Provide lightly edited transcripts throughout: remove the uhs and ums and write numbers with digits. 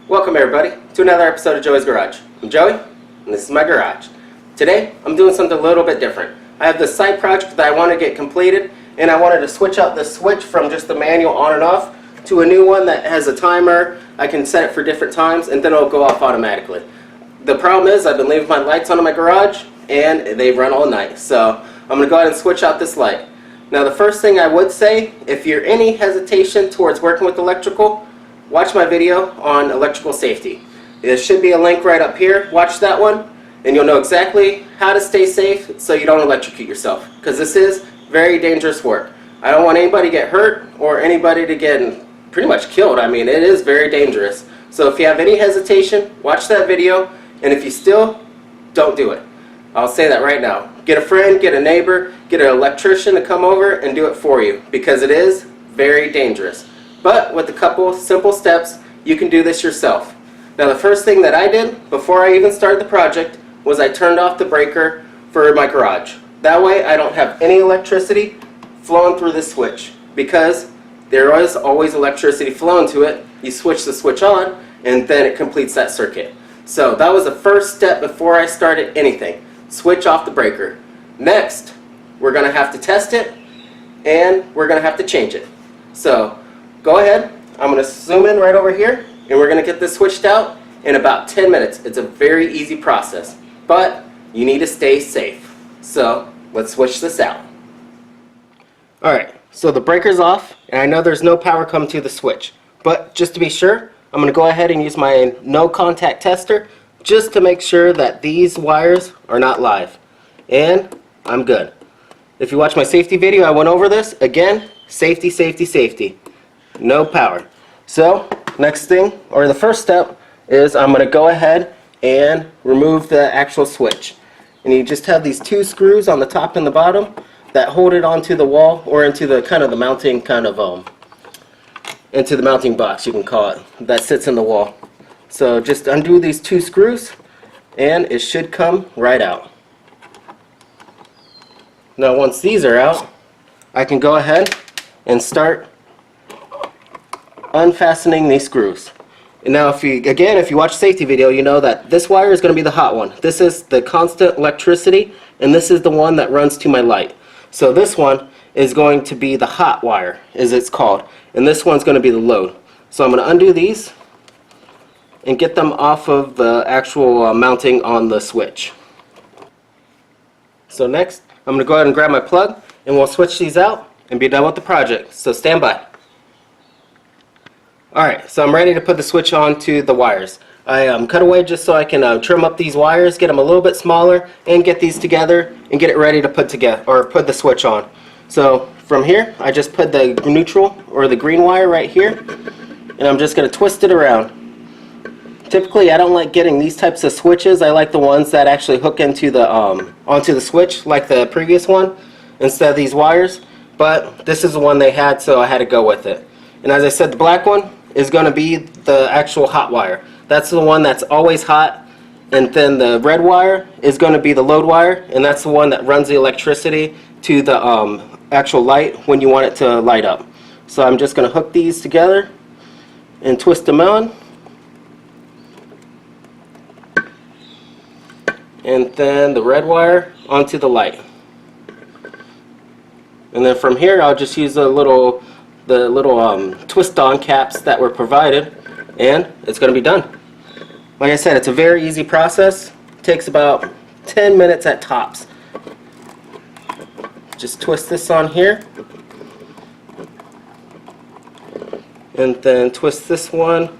Welcome everybody to another episode of Joey's Garage. I'm Joey, and this is my garage. Today, I'm doing something a little bit different. I have this side project that I want to get completed, and I wanted to switch out the switch from just the manual on and off to a new one that has a timer. I can set it for different times, and then it'll go off automatically. The problem is, I've been leaving my lights on in my garage, and they run all night. So, I'm going to go ahead and switch out this light. Now, the first thing I would say, if you're any hesitation towards working with electrical, watch my video on electrical safety. There should be a link right up here. Watch that one, and you'll know exactly how to stay safe so you don't electrocute yourself, because this is very dangerous work. I don't want anybody to get hurt or anybody to get pretty much killed. I mean, it is very dangerous. So if you have any hesitation, watch that video, and if you still, don't do it. I'll say that right now. Get a friend, get a neighbor, get an electrician to come over and do it for you, because it is very dangerous. But with a couple simple steps, you can do this yourself. Now, the first thing that I did before I even started the project was I turned off the breaker for my garage. That way I don't have any electricity flowing through this switch, because there is always electricity flowing to it. You switch the switch on and then it completes that circuit. So that was the first step before I started anything. Switch off the breaker. Next, we're going to have to test it, and we're going to have to change it. So go ahead, I'm going to zoom in right over here, and we're going to get this switched out in about 10 minutes. It's a very easy process, but you need to stay safe. So let's switch this out. Alright, so the breaker's off, and I know there's no power coming to the switch, but just to be sure, I'm going to go ahead and use my no contact tester just to make sure that these wires are not live. And I'm good. If you watch my safety video, I went over this. Again, safety, safety, safety. No power. So, next thing, or the first step, is I'm going to go ahead and remove the actual switch. And you just have these two screws on the top and the bottom that hold it onto the wall, or into the kind of the mounting into the mounting box, you can call it, that sits in the wall. So just undo these two screws, and it should come right out. Now once these are out, I can go ahead and start unfastening these screws. And now if you watch the safety video, you know that this wire is going to be the hot one. This is the constant electricity, and this is the one that runs to my light. So this one is going to be the hot wire, as it's called, and this one's going to be the load. So I'm going to undo these and get them off of the actual mounting on the switch. So next, I'm going to go ahead and grab my plug, and we'll switch these out and be done with the project. So stand by. Alright, so I'm ready to put the switch on to the wires. I cut away just so I can trim up these wires, get them a little bit smaller, and get these together and get it ready to put the switch on. So from here, I just put the neutral or the green wire right here, and I'm just going to twist it around. Typically, I don't like getting these types of switches. I like the ones that actually hook into the onto the switch, like the previous one, instead of these wires. But this is the one they had, so I had to go with it. And as I said, the black one is going to be the actual hot wire. That's the one that's always hot. And then the red wire is going to be the load wire, and that's the one that runs the electricity to the actual light when you want it to light up. So I'm just going to hook these together and twist them on. And then the red wire onto the light. And then from here, I'll just use the little twist-on caps that were provided, and it's going to be done. Like I said, it's a very easy process. It takes about 10 minutes at tops. Just twist this on here, and then twist this one.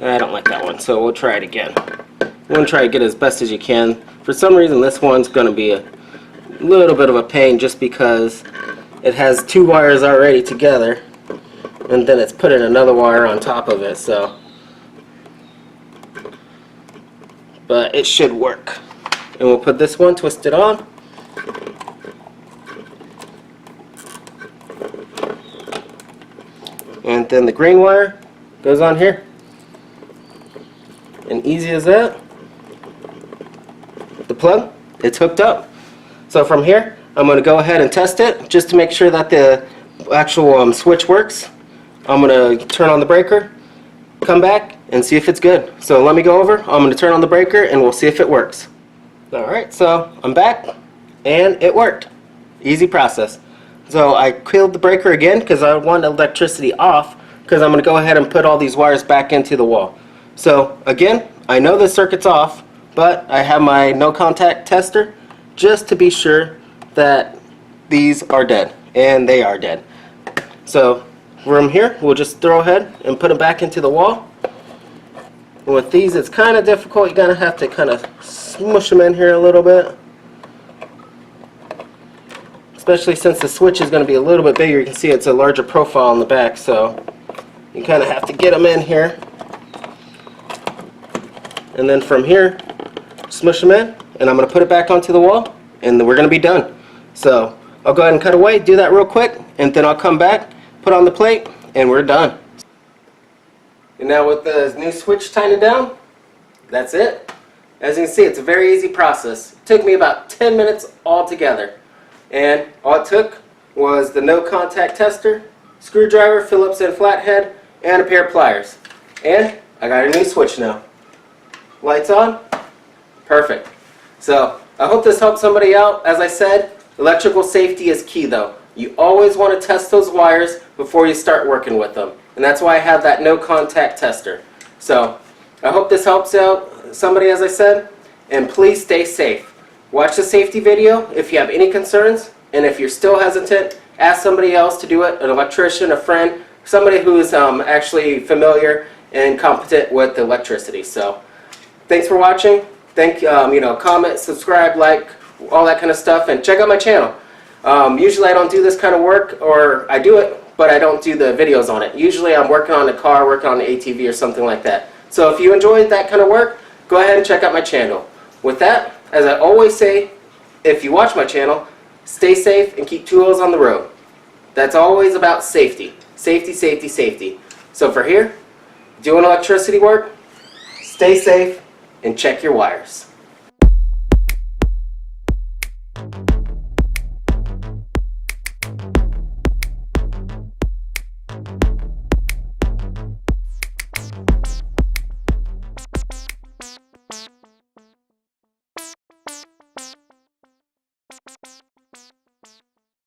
I don't like that one, so we'll try it again. You want to try to get as best as you can. For some reason, this one's going to be a little bit of a pain, just because it has two wires already together, and then it's putting another wire on top of it. So, but it should work. And we'll put this one, twist it on. And then the green wire goes on here. And easy as that. The plug, it's hooked up. So from here, I'm going to go ahead and test it just to make sure that the actual switch works. I'm going to turn on the breaker, come back and see if it's good. So let me go over. I'm going to turn on the breaker and we'll see if it works. Alright, so I'm back and it worked. Easy process. So I killed the breaker again because I want electricity off, because I'm going to go ahead and put all these wires back into the wall. So again, I know the circuit's off, but I have my no contact tester just to be sure that these are dead, and they are dead. So from here, we'll just throw ahead and put them back into the wall. And with these, it's kind of difficult. You're going to have to kind of smush them in here a little bit, especially since the switch is going to be a little bit bigger. You can see it's a larger profile on the back, so you kind of have to get them in here. And then from here, smush them in, and I'm going to put it back onto the wall, and then we're going to be done. So I'll go ahead and cut away, do that real quick, and then I'll come back, put on the plate, and we're done. And now with the new switch tightened down, that's it. As you can see, it's a very easy process. It took me about 10 minutes altogether. And all it took was the no contact tester, screwdriver, Phillips and flathead, and a pair of pliers. And I got a new switch now. Lights on? Perfect. So I hope this helps somebody out. As I said, electrical safety is key though. You always want to test those wires before you start working with them. And that's why I have that no contact tester. So I hope this helps out somebody, as I said. And please stay safe. Watch the safety video if you have any concerns. And if you're still hesitant, ask somebody else to do it, an electrician, a friend, somebody who is actually familiar and competent with electricity. So thanks for watching. Comment, subscribe, like, all that kind of stuff, and check out my channel. Usually I don't do this kind of work, or I do it, but I don't do the videos on it. Usually I'm working on a car, working on an ATV or something like that. So if you enjoyed that kind of work, go ahead and check out my channel. With that, as I always say, if you watch my channel, stay safe and keep tools on the road. That's always about safety. Safety, safety, safety. So for here, doing electricity work, stay safe and check your wires.